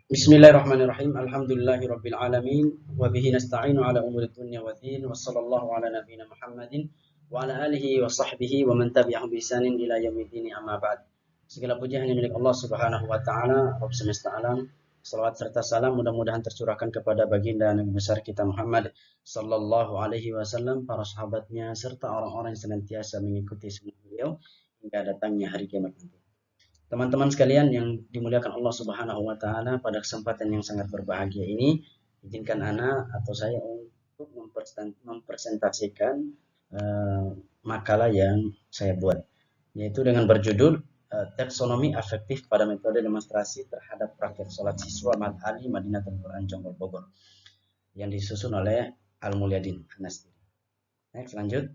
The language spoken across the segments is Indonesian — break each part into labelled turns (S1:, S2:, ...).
S1: Bismillahirrahmanirrahim. Alhamdulillahirabbil alamin wa bihi nasta'inu ala umuri dunya waddin wa sallallahu ala nabiyyina Muhammadin wa ala alihi wa sahbihi wa man tabi'ahum bi ihsanin ila yaumiddin amma ba'd. Segala puji hanya milik Allah Subhanahu wa taala, Rabb semesta alam. Salawat serta salam mudah-mudahan tercurahkan kepada baginda Nabi besar kita Muhammad sallallahu alaihi wasallam, para sahabatnya serta orang-orang yang senantiasa mengikuti sunnah beliau hingga datangnya hari kiamat nanti. Teman-teman sekalian yang dimuliakan Allah Subhanahu wa taala, pada kesempatan yang sangat berbahagia ini, izinkan ana atau saya untuk mempresentasikan makalah yang saya buat, yaitu dengan berjudul taksonomi afektif pada metode demonstrasi terhadap praktek sholat siswa Mad Ali Madinatul Quran Jonggol Bogor, yang disusun oleh Al Mulyadin Anas. Next, lanjut.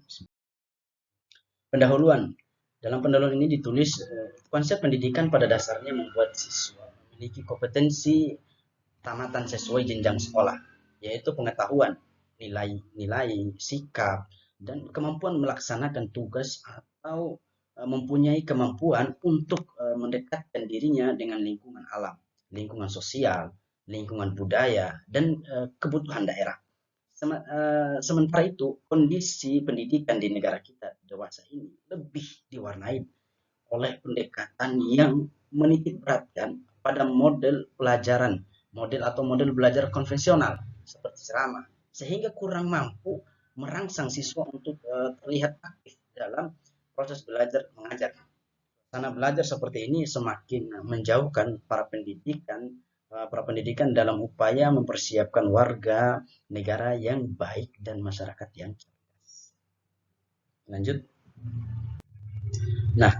S1: Pendahuluan. Dalam pendahuluan ini ditulis konsep pendidikan pada dasarnya membuat siswa memiliki kompetensi tamatan sesuai jenjang sekolah, yaitu pengetahuan, nilai-nilai, sikap, dan kemampuan melaksanakan tugas atau mempunyai kemampuan untuk mendekatkan dirinya dengan lingkungan alam, lingkungan sosial, lingkungan budaya, dan kebutuhan daerah. Sementara itu, kondisi pendidikan di negara kita dewasa ini lebih diwarnai oleh pendekatan yang menitik beratkan pada model pelajaran, model belajar konvensional seperti ceramah, sehingga kurang mampu merangsang siswa untuk terlihat aktif dalam proses belajar mengajar. Karena belajar seperti ini semakin menjauhkan para pendidikan dalam upaya mempersiapkan warga negara yang baik dan masyarakat yang cerdas. Lanjut. Nah,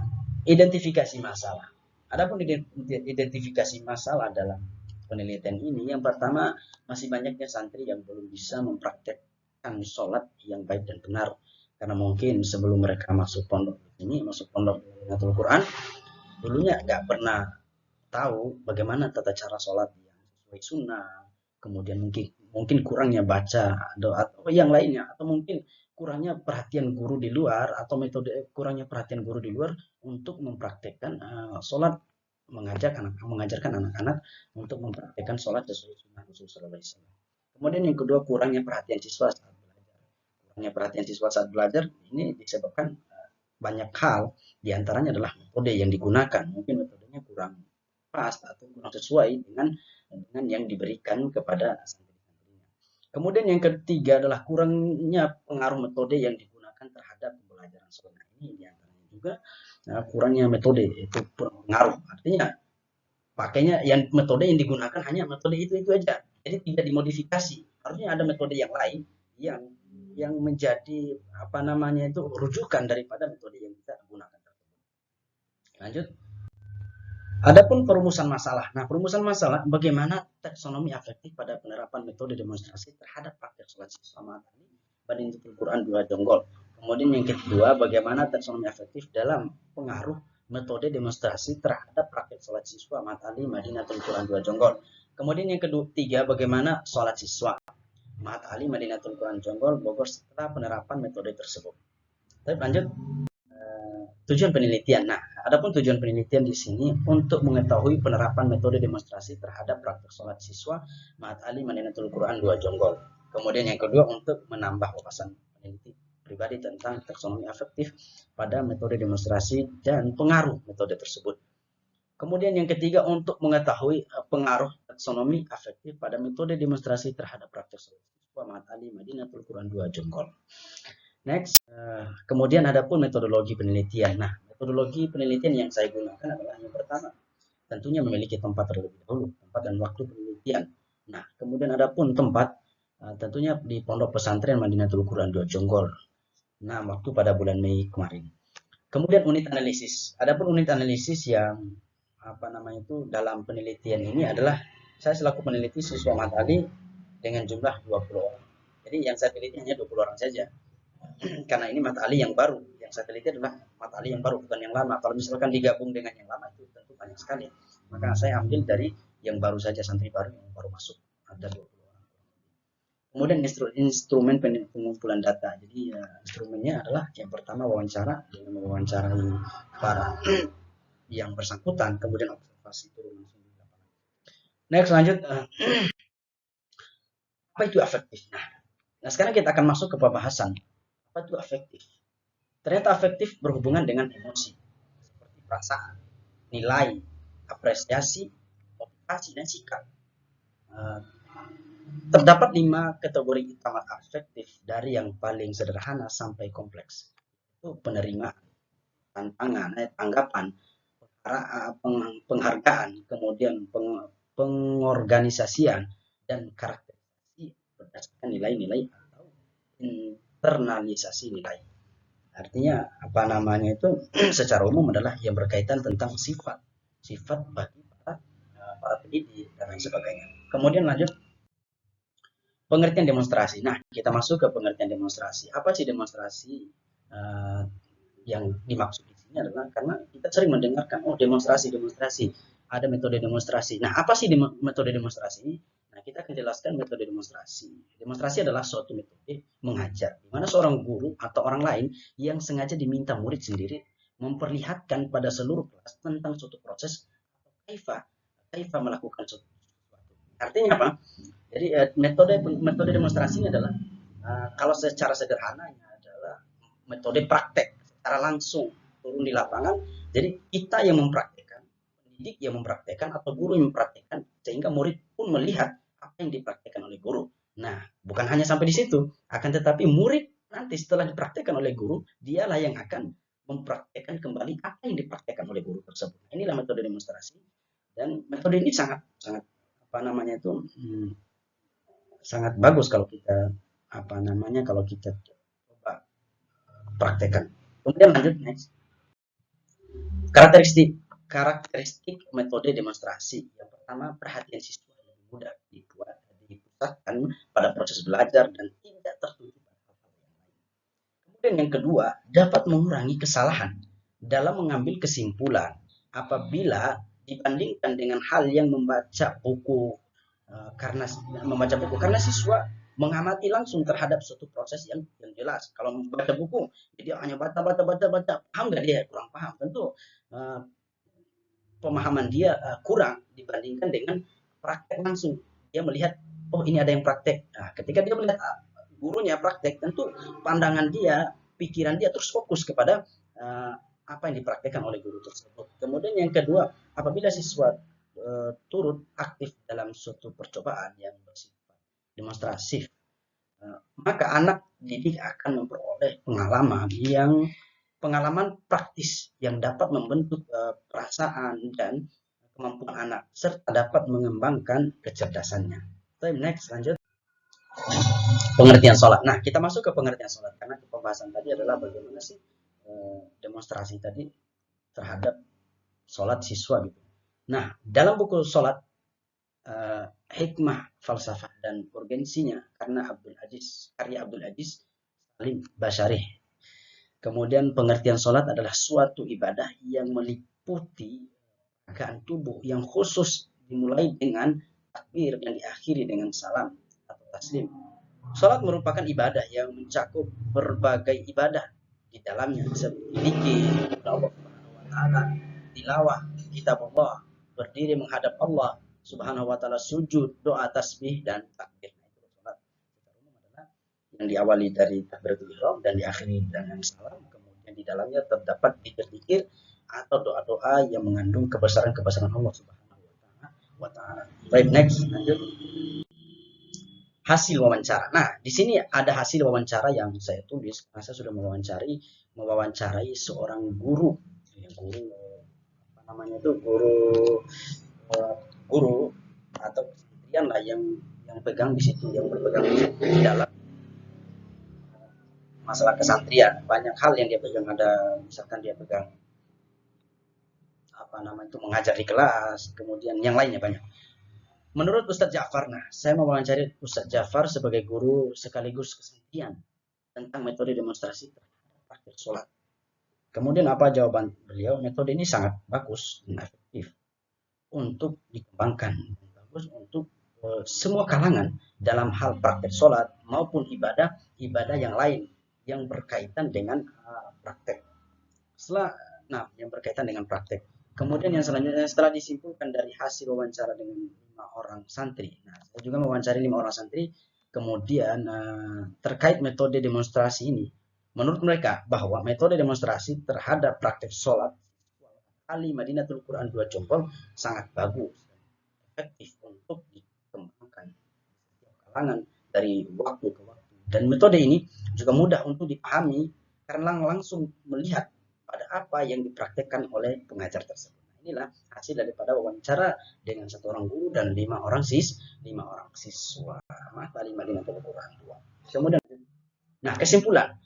S1: identifikasi masalah. Adapun identifikasi masalah dalam penelitian ini, yang pertama, masih banyaknya santri yang belum bisa mempraktekkan sholat yang baik dan benar. Karena mungkin sebelum mereka masuk pondok Al Quran, dulunya nggak pernah tahu bagaimana tata cara sholat yang sesuai sunnah, kemudian mungkin kurangnya baca doa atau yang lainnya, atau mungkin kurangnya perhatian guru di luar, atau kurangnya perhatian guru di luar untuk mempraktekkan sholat, mengajarkan anak-anak untuk mempraktekkan sholat sesuai sunnah Rasul Sallallahu Alaihi Wasallam. Kemudian yang kedua, kurangnya perhatian siswa saat belajar. Kurangnya perhatian siswa saat belajar ini disebabkan banyak hal, diantaranya adalah metode yang digunakan. Mungkin metodenya kurang pas atau kurang sesuai dengan yang diberikan kepada santri-santrinya. Kemudian yang ketiga adalah kurangnya pengaruh metode yang digunakan terhadap pembelajaran sholat. Ini diantaranya juga kurangnya metode itu pengaruh. Artinya pakainya yang metode yang digunakan hanya metode itu aja. Jadi tidak dimodifikasi. Harusnya ada metode yang lain yang menjadi rujukan daripada metode yang kita gunakan. Lanjut. Adapun perumusan masalah. Nah, perumusan masalah bagaimana taksonomi afektif pada penerapan metode demonstrasi terhadap praktek sholat siswa matani Madinatul Quran 2 Jonggol. Kemudian yang kedua, bagaimana taksonomi afektif dalam pengaruh metode demonstrasi terhadap praktek sholat siswa matani Madinatul Quran 2 Jonggol. Kemudian yang ketiga, bagaimana sholat siswa Mahat Ali Madinatul Quran Jonggol Bogor setelah penerapan metode tersebut. Tapi lanjut. Tujuan penelitian. Nah, adapun tujuan penelitian di sini untuk mengetahui penerapan metode demonstrasi terhadap praktek sholat siswa Mahat Ali Madinatul Quran 2 Jonggol. Kemudian yang kedua, untuk menambah wawasan peneliti pribadi tentang taksonomi afektif pada metode demonstrasi dan pengaruh metode tersebut. Kemudian yang ketiga, untuk mengetahui pengaruh taksonomi afektif pada metode demonstrasi terhadap praktek sholat siswa Mahat Ali Madinatul Quran 2 Jonggol. Next, kemudian adapun metodologi penelitian. Nah, metodologi penelitian yang saya gunakan adalah yang pertama, tentunya memiliki tempat terlebih dahulu, tempat dan waktu penelitian. Nah, kemudian adapun tempat, tentunya di Pondok Pesantren Madinatul Quran 2 Jonggol. Nah, waktu pada bulan Mei kemarin. Kemudian unit analisis. Adapun unit analisis yang dalam penelitian ini adalah saya selaku peneliti siswa Mat Ali dengan jumlah 20 orang. Jadi yang saya teliti hanya 20 orang saja. Karena ini Mat Ali yang baru, yang saya teliti adalah Mat Ali yang baru, bukan yang lama. Kalau misalkan digabung dengan yang lama itu tentu banyak sekali. Maka saya ambil dari yang baru saja, santri baru yang baru masuk, ada 20 orang. Kemudian instrumen pengumpulan data. Jadi instrumennya adalah yang pertama wawancara, dengan mewawancarai para yang bersangkutan, kemudian observasi turun langsung di lapangan. Next lanjut, apa itu afektif? Nah, sekarang kita akan masuk ke pembahasan apa itu afektif. Ternyata afektif berhubungan dengan emosi seperti perasaan, nilai, apresiasi, motivasi, dan sikap. Eh, Terdapat 5 kategori utama afektif dari yang paling sederhana sampai kompleks. Itu penerimaan, tantangan, tanggapan, penghargaan, kemudian pengorganisasian, dan karakterisasi berdasarkan nilai-nilai atau internalisasi nilai. Artinya apa namanya itu secara umum adalah yang berkaitan tentang sifat, sifat bagi para pendidik dan lain sebagainya. Kemudian lanjut pengertian demonstrasi. Nah, kita masuk ke pengertian demonstrasi. Apa sih demonstrasi? Uh, yang dimaksud di sini adalah karena kita sering mendengarkan, oh demonstrasi, ada metode demonstrasi. Nah, apa sih metode demonstrasi? Nah, kita akan jelaskan metode demonstrasi. Demonstrasi adalah suatu metode mengajar, di mana seorang guru atau orang lain yang sengaja diminta murid sendiri memperlihatkan pada seluruh kelas tentang suatu proses kaifa kaifa melakukan sesuatu. Artinya apa? Jadi metode demonstrasi adalah kalau secara sederhananya adalah metode praktek secara langsung turun di lapangan. Jadi kita yang mempraktekkan, pendidik yang mempraktekkan atau guru yang mempraktekkan sehingga murid pun melihat apa yang dipraktekkan oleh guru. Nah, bukan hanya sampai di situ, akan tetapi murid nanti setelah dipraktekkan oleh guru, dialah yang akan mempraktekkan kembali apa yang dipraktekkan oleh guru tersebut. Inilah metode demonstrasi dan metode ini sangat sangat apa namanya itu sangat bagus kalau kita apa namanya kalau kita coba praktekkan. Kemudian lanjut next. Karakteristik karakteristik metode demonstrasi. Yang pertama, perhatian siswa lebih mudah dipusatkan pada proses belajar dan tidak tertuju pada hal-hal yang lain. Kemudian yang kedua, dapat mengurangi kesalahan dalam mengambil kesimpulan apabila dibandingkan dengan hal yang membaca buku karena siswa mengamati langsung terhadap suatu proses yang jelas. Kalau membaca buku, dia hanya baca, paham nggak dia? Kurang paham. Tentu pemahaman dia kurang dibandingkan dengan praktek langsung. Dia melihat, oh ini ada yang praktek. Nah, ketika dia melihat gurunya praktek, tentu pandangan dia, pikiran dia terus fokus kepada apa yang dipraktekkan oleh guru tersebut. Kemudian yang kedua, apabila siswa turut aktif dalam suatu percobaan yang bersifat demonstrasif, maka anak didik akan memperoleh pengalaman praktis yang dapat membentuk perasaan dan kemampuan anak serta dapat mengembangkan kecerdasannya. Next, lanjut. Pengertian sholat. Nah, kita masuk ke pengertian sholat karena pembahasan tadi adalah bagaimana sih demonstrasi tadi terhadap sholat siswa gitu. Nah, dalam buku sholat hikmah, falsafah dan urgensinya karya Abdul Aziz Salim Basyari. Kemudian pengertian sholat adalah suatu ibadah yang meliputi gerakan tubuh yang khusus dimulai dengan takbir dan diakhiri dengan salam atau taslim. Sholat merupakan ibadah yang mencakup berbagai ibadah di dalamnya seperti zikir Allah Subhanahu wa taala, tilawah kitab Allah, berdiri menghadap Allah Subhanahu wa taala, sujud, doa, tasbih dan takbir. Itu sholat secara umum adalah yang diawali dari takbiratul ihram dan diakhiri dengan salam. Kemudian di dalamnya terdapat zikir-zikir atau doa-doa yang mengandung kebesaran-kebesaran Allah Subhanahu wa taala. Baik, next, lanjut. Hasil wawancara. Nah, di sini ada hasil wawancara yang saya tulis karena saya sudah mewawancarai seorang guru, apa namanya itu guru atau kementerian lah yang pegang di situ, yang berpegang di dalam masalah kesantrian. Banyak hal yang dia pegang, ada misalkan dia pegang apa namanya itu mengajar di kelas, kemudian yang lainnya banyak. Menurut Ustadz Ja'far, nah saya mewawancari Ustadz Ja'far sebagai guru sekaligus kesantrian tentang metode demonstrasi terhadap praktik sholat. Kemudian apa jawaban beliau? Metode ini sangat bagus dan efektif untuk dikembangkan, bagus untuk semua kalangan dalam hal praktek sholat maupun ibadah yang lain yang berkaitan dengan praktek. Yang berkaitan dengan praktek. Kemudian yang selanjutnya setelah disimpulkan dari hasil wawancara dengan 5 orang santri. Nah, saya juga mewawancari 5 orang santri. Kemudian terkait metode demonstrasi ini, menurut mereka bahwa metode demonstrasi terhadap praktek sholat Ali Madinatul Quran 2 Jompol sangat bagus, efektif untuk dikembangkan di setiap kalangan dari waktu ke waktu. Dan metode ini juga mudah untuk dipahami karena langsung melihat pada apa yang dipraktekkan oleh pengajar tersebut. Inilah hasil daripada wawancara dengan 1 orang guru dan 5 orang siswa mata Madinatul Quran 2. Kemudian, nah kesimpulan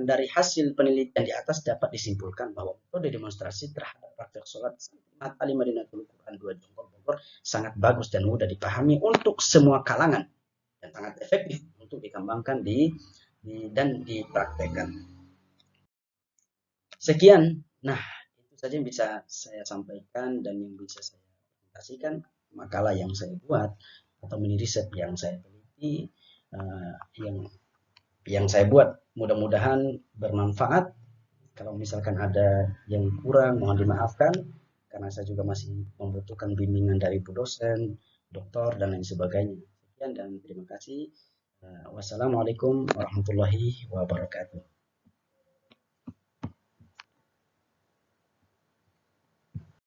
S1: dari hasil penelitian di atas dapat disimpulkan bahwa metode demonstrasi terhadap praktek sholat mata Madinatul Quran 2 Jombor Bogor sangat bagus dan mudah dipahami untuk semua kalangan dan sangat efektif untuk dikembangkan dan dipraktekkan. Sekian, nah itu saja yang bisa saya sampaikan dan yang bisa saya presentasikan makalah yang saya buat atau mini riset yang saya teliti, yang saya buat. Mudah-mudahan bermanfaat. Kalau misalkan ada yang kurang mohon dimaafkan karena saya juga masih membutuhkan bimbingan dari bu dosen, dokter dan lain sebagainya. Sekian dan terima kasih. Wassalamualaikum warahmatullahi wabarakatuh.